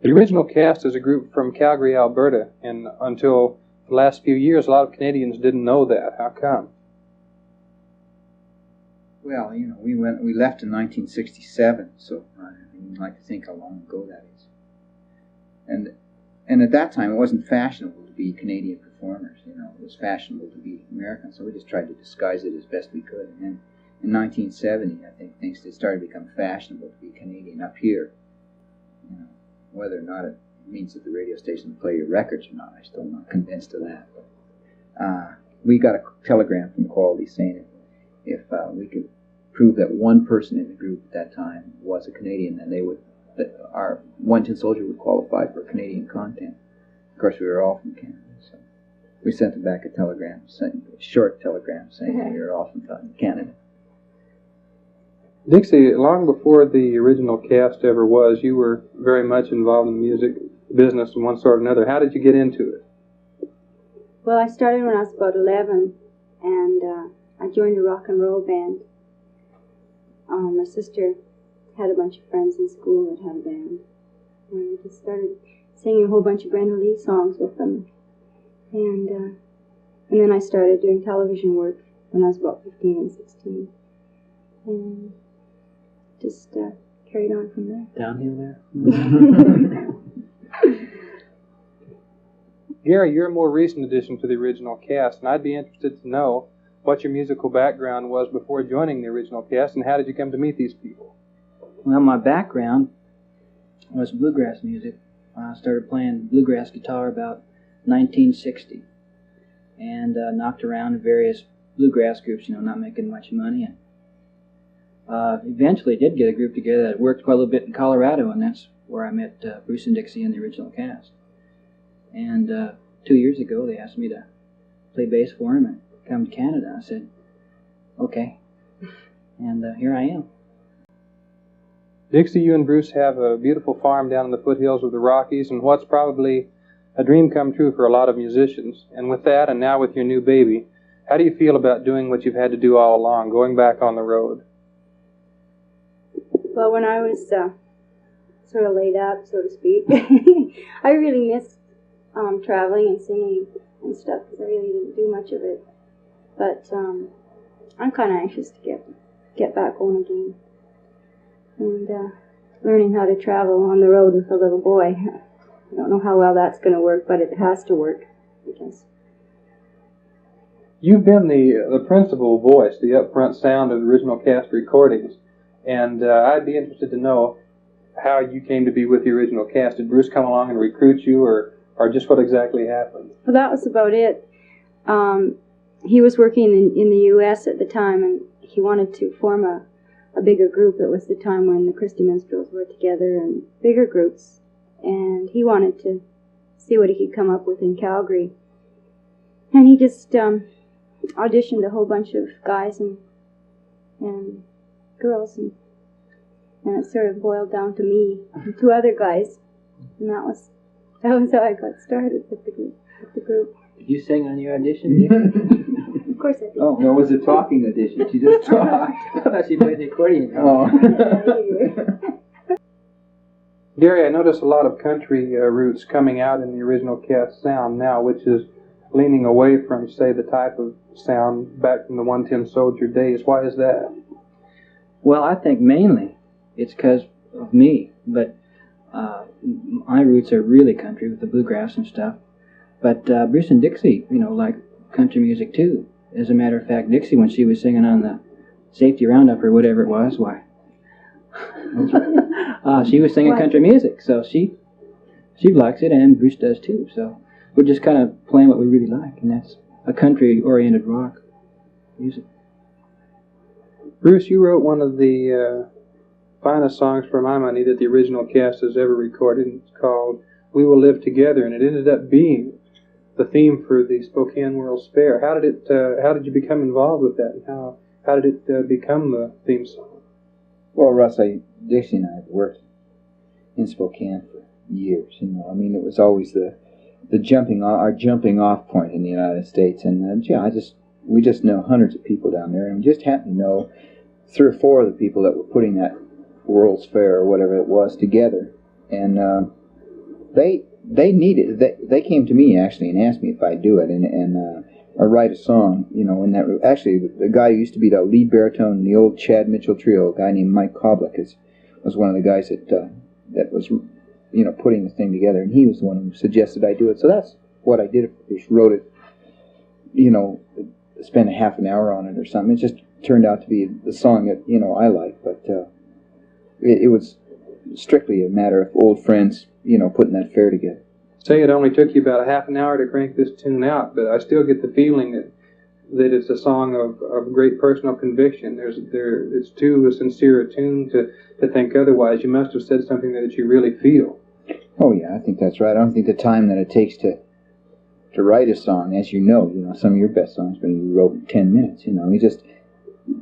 The original Caste is a group from Calgary, Alberta, and until the last few years, a lot of Canadians didn't know that. How come? Well, we left in 1967, so I don't like to think how long ago that is. And at that time, it wasn't fashionable to be Canadian performers. It was fashionable to be American, so we just tried to disguise it as best we could. And then in 1970, I think things started to become fashionable to be Canadian up here. Whether or not it means that the radio station will play your records or not, I'm still not convinced of that. But we got a telegram from Quality saying if we could prove that one person in the group at that time was a Canadian, then our One Tin Soldier would qualify for Canadian content. Of course, we were all from Canada, so we sent them back a short telegram saying we were all from Canada. Dixie, long before the original Caste ever was, you were very much involved in the music business in one sort or another. How did you get into it? Well, I started when I was about 11, and I joined a rock and roll band. My sister had a bunch of friends in school that had a band, and I just started singing a whole bunch of Brenda Lee songs with them. And then I started doing television work when I was about 15 and 16. And just carried on from there. Downhill there? Gary, you're a more recent addition to the original Caste, and I'd be interested to know what your musical background was before joining the original Caste, and how did you come to meet these people? Well, my background was bluegrass music. I started playing bluegrass guitar about 1960, and knocked around in various bluegrass groups, not making much money. And eventually did get a group together that worked quite a little bit in Colorado, and that's where I met Bruce and Dixie in the original Caste. And 2 years ago, they asked me to play bass for them and come to Canada. I said, okay, and here I am. Dixie, you and Bruce have a beautiful farm down in the foothills of the Rockies, and what's probably a dream come true for a lot of musicians. And with that, and now with your new baby, how do you feel about doing what you've had to do all along, going back on the road? Well, when I was sort of laid up, so to speak, I really missed traveling and singing and stuff, because I really didn't do much of it. But I'm kind of anxious to get back on again, and learning how to travel on the road with a little boy. I don't know how well that's going to work, but it has to work, I guess. You've been the principal voice, the upfront sound of the original Caste recordings, and I'd be interested to know how you came to be with the original Caste. Did Bruce come along and recruit you, or just what exactly happened? Well, that was about it. He was working in the U.S. at the time, and he wanted to form a bigger group. It was the time when the Christy Minstrels were together and bigger groups, and he wanted to see what he could come up with in Calgary. And he just auditioned a whole bunch of guys and girls, and it sort of boiled down to me and two other guys, and that was how I got started with the group. Did you sing on your audition? Of course I did. Oh, no, it was a talking audition. She just talked. I thought she played the accordion. Oh. Gary, I notice a lot of country roots coming out in the original Caste sound now, which is leaning away from, say, the type of sound back from the One Tin Soldier days. Why is that? Well, I think mainly it's because of me, but my roots are really country with the bluegrass and stuff. But Bruce and Dixie, like country music too. As a matter of fact, Dixie, when she was singing on the Safety Roundup or whatever it was, she was singing country music, so she likes it, and Bruce does too. So we're just kind of playing what we really like, and that's a country-oriented rock music. Bruce, you wrote one of the finest songs for my money that the original Caste has ever recorded. It's called "We Will Live Together," and it ended up being the theme for the Spokane World's Fair. How did you become involved with that, and how did it become the theme song? Well, Russ, Dixie and I have worked in Spokane for years. It was always our jumping off point in the United States, and we just know hundreds of people down there, and we just happen to know 3 or 4 of the people that were putting that World's Fair or whatever it was together, and they needed. They came to me actually and asked me if I'd do it and or write a song. You know, and that actually the guy who used to be the lead baritone in the old Chad Mitchell trio, a guy named Mike Koblik, was one of the guys that was putting the thing together, and he was the one who suggested I do it. So that's what I did. Just wrote it. Spent a half an hour on it or something. It just turned out to be the song that I like, but it was strictly a matter of old friends, putting that fair together. Say it only took you about a half an hour to crank this tune out, but I still get the feeling that it's a song of great personal conviction. It's too sincere a tune to think otherwise. You must have said something that you really feel. Oh yeah, I think that's right. I don't think the time that it takes to write a song, as you know, some of your best songs, but you wrote in 10 minutes.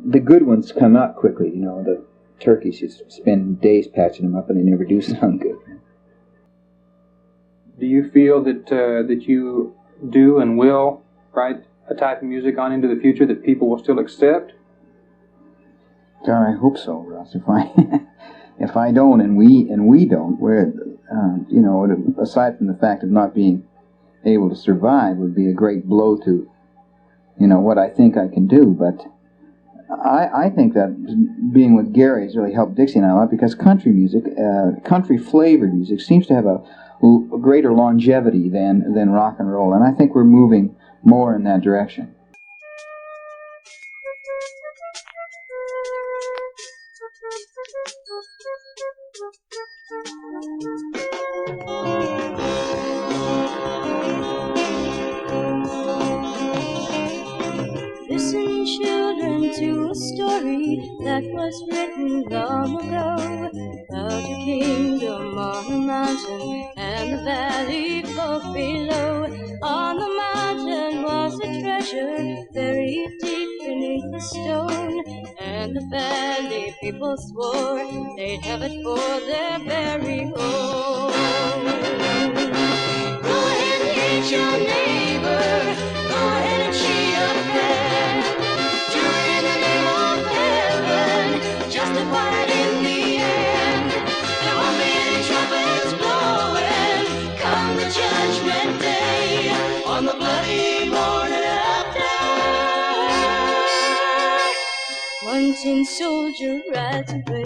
The good ones come out quickly. The turkeys, you spend days patching them up, and they never do sound good. Do you feel that you do and will write a type of music on into the future that people will still accept? God, I hope so, Russ. If I don't, and we don't, we're aside from the fact of not being able to survive, would be a great blow to what I think I can do. But I think that being with Gary has really helped Dixie and I a lot, because country music, country flavored music, seems to have a greater longevity than rock and roll, and I think we're moving more in that direction. Listen, children, to a story that was written long ago, about a kingdom on a mountain and the valley folk below. On the mountain was a treasure buried deep beneath the stone, and the valley people swore they'd have it for their very own. Go ahead and hate your neighbor, go ahead and cheat a friend, do it in the name of heaven, justify it in the end. There won't be any trumpets blowing come the judgment day, on the bloody morning after. One tin soldier rides away.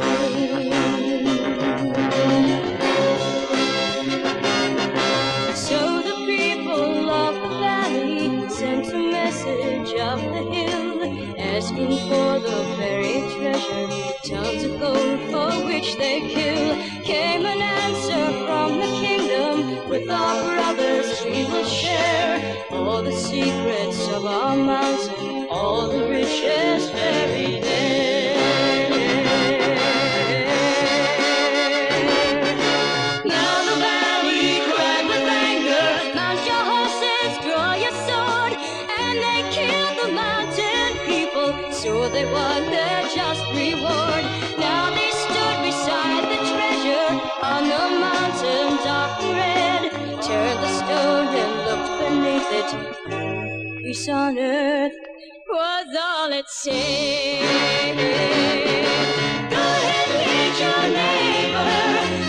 So the people of the valley sent a message up the hill, asking for the buried treasure, tons of gold for which they kill. Came an answer from the kingdom, with our brothers we will share all the secrets of our mountain, all the riches buried there. Now the valley cried with anger, mount your horses, draw your sword, and they killed the mountain people, so they won their just reward. Now they stood beside the treasure on the mountain, dark and red, turned the stone and looked beneath it. Peace on earth was all it said. Go ahead and hate your neighbor,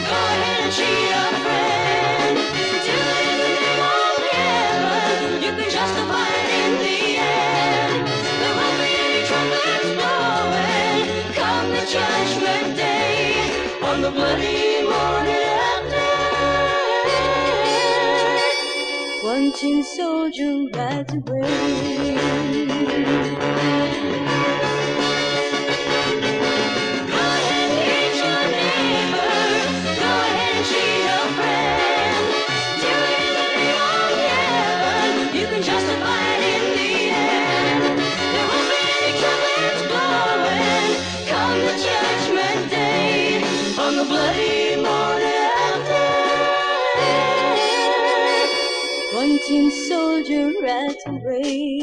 go ahead and cheat a friend, do it in the name of heaven, you can justify it in the end. There won't be any trumpets blowing come the judgment day, on the bloody morning after. One tin soldier rides away. Go ahead and hate your neighbor, go ahead and cheat a friend, do it in the name of heaven, you can justify it in the end. There won't be any trumpets blowing come the judgment day, on the bloody morning after. One tin soldier rides away.